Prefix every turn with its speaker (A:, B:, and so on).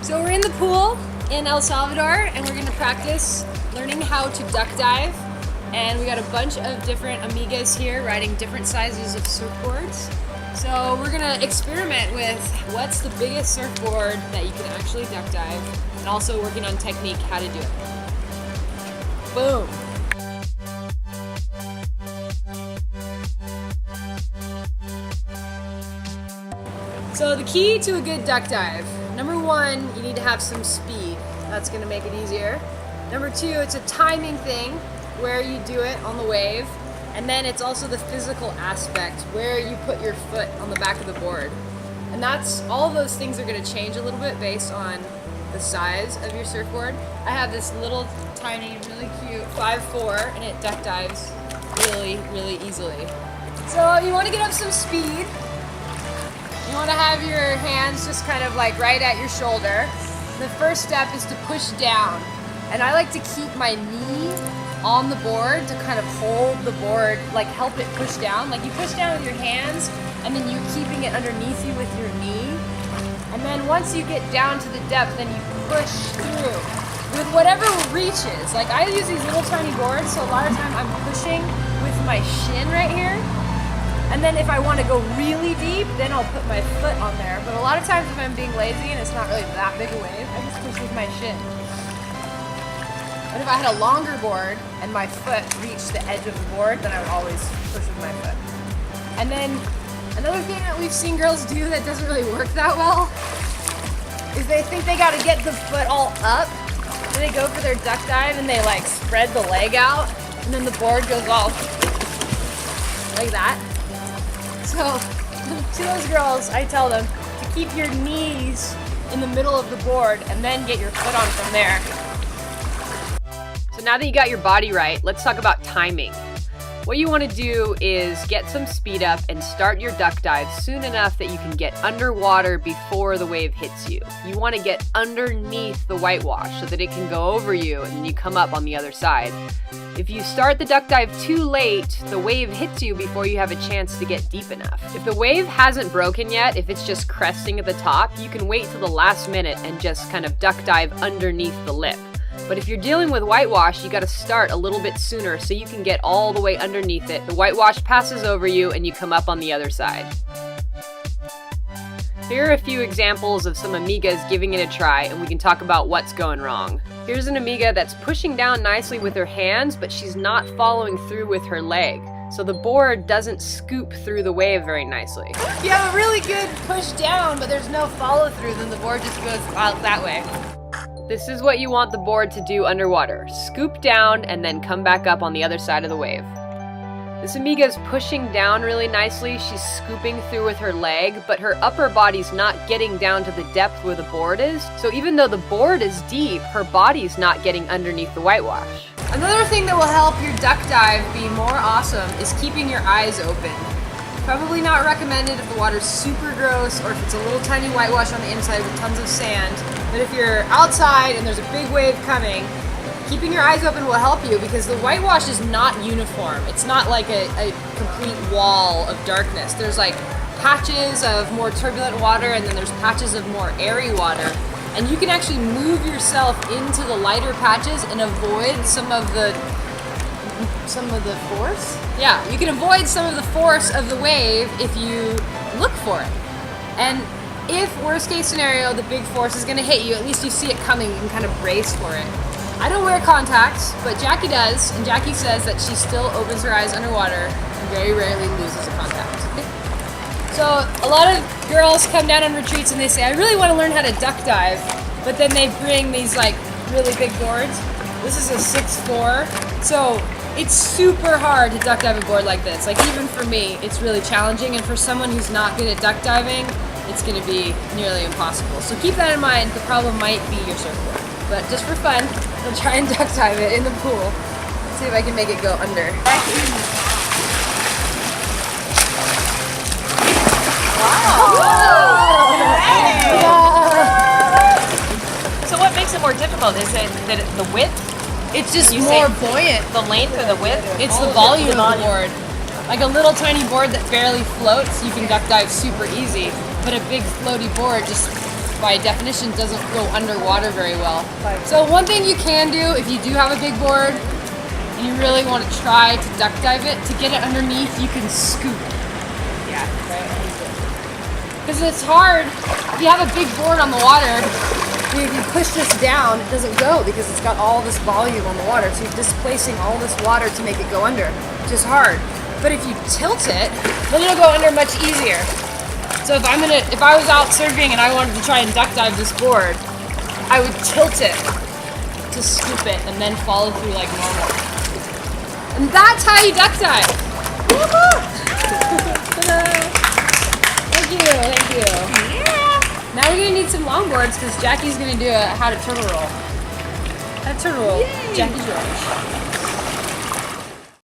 A: So we're in the pool in El Salvador and we're gonna practice learning how to duck dive. And we got a bunch of different amigas here riding different sizes of surfboards. So we're gonna experiment with what's the biggest surfboard that you can actually duck dive, and also working on technique, how to do it. Boom. So the key to a good duck dive, number one, you need to have some speed. That's gonna make it easier. Number two, it's a timing thing where you do it on the wave. And then it's also the physical aspect where you put your foot on the back of the board. And that's, all of those things are gonna change a little bit based on the size of your surfboard. I have this little tiny, really cute 5'4", and it duck dives really, really easily. So you wanna get up some speed. You want to have your hands just kind of like right at your shoulder. The first step is to push down. And I like to keep my knee on the board to kind of hold the board, like help it push down. Like you push down with your hands and then you're keeping it underneath you with your knee. And then once you get down to the depth, then you push through with whatever reaches. Like I use these little tiny boards, so a lot of time I'm pushing with my shin right here. And then if I want to go really deep, then I'll put my foot on there. But a lot of times if I'm being lazy and it's not really that big a wave, I just push with my shin. But if I had a longer board and my foot reached the edge of the board, then I would always push with my foot. And then another thing that we've seen girls do that doesn't really work that well is they think they got to get the foot all up. So they go for their duck dive and they like spread the leg out, and then the board goes all like that. So to those girls, I tell them to keep your knees in the middle of the board and then get your foot on from there.
B: So now that you got your body right, let's talk about timing. What you want to do is get some speed up and start your duck dive soon enough that you can get underwater before the wave hits you. You want to get underneath the whitewash so that it can go over you and you come up on the other side. If you start the duck dive too late, the wave hits you before you have a chance to get deep enough. If the wave hasn't broken yet, if it's just cresting at the top, you can wait till the last minute and just kind of duck dive underneath the lip. But if you're dealing with whitewash, you gotta start a little bit sooner so you can get all the way underneath it. The whitewash passes over you and you come up on the other side. Here are a few examples of some amigas giving it a try, and we can talk about what's going wrong. Here's an amiga that's pushing down nicely with her hands, but she's not following through with her leg. So the board doesn't scoop through the wave very nicely.
A: If you have a really good push down, but there's no follow through, then the board just goes out that way.
B: This is what you want the board to do underwater. Scoop down and then come back up on the other side of the wave. This amiga is pushing down really nicely. She's scooping through with her leg, but her upper body's not getting down to the depth where the board is. So even though the board is deep, her body's not getting underneath the whitewash.
A: Another thing that will help your duck dive be more awesome is keeping your eyes open. Probably not recommended if the water's super gross or if it's a little tiny whitewash on the inside with tons of sand. But if you're outside and there's a big wave coming, keeping your eyes open will help you because the whitewash is not uniform. It's not like a complete wall of darkness. There's like patches of more turbulent water and then there's patches of more airy water. And you can actually move yourself into the lighter patches and avoid some of the force? Yeah, you can avoid some of the force of the wave if you look for it. And if, worst case scenario, the big force is gonna hit you, at least you see it coming and kind of brace for it. I don't wear contacts, but Jackie does, and Jackie says that she still opens her eyes underwater and very rarely loses a contact. So a lot of girls come down on retreats and they say, I really want to learn how to duck dive, but then they bring these like really big boards. This is a 6'4", so it's super hard to duck dive a board like this. Like even for me, it's really challenging, and for someone who's not good at duck diving, it's going to be nearly impossible. So keep that in mind. The problem might be your surfboard. But just for fun, I'll try and duck dive it in the pool. Let's see if I can make it go under.
C: So what makes it more difficult? Is it that the width?
A: It's just more buoyant.
C: The length or the width?
A: It's the volume of the board. Like a little tiny board that barely floats, you can duck dive super easy. But a big floaty board just by definition doesn't go underwater very well. So one thing you can do if you do have a big board and you really want to try to duck dive it, to get it underneath, you can scoop it.
C: Yeah.
A: Because it's hard, if you have a big board on the water, if you push this down, it doesn't go because it's got all this volume on the water. So you're displacing all this water to make it go under, which is hard. But if you tilt it, then it'll go under much easier. So if I was out surfing and I wanted to try and duck dive this board, I would tilt it to scoop it and then follow through like normal. And that's how you duck dive. Thank you.
C: Yeah.
A: Now we're gonna need some longboards because Jackie's gonna do how to turtle roll. Jackie George.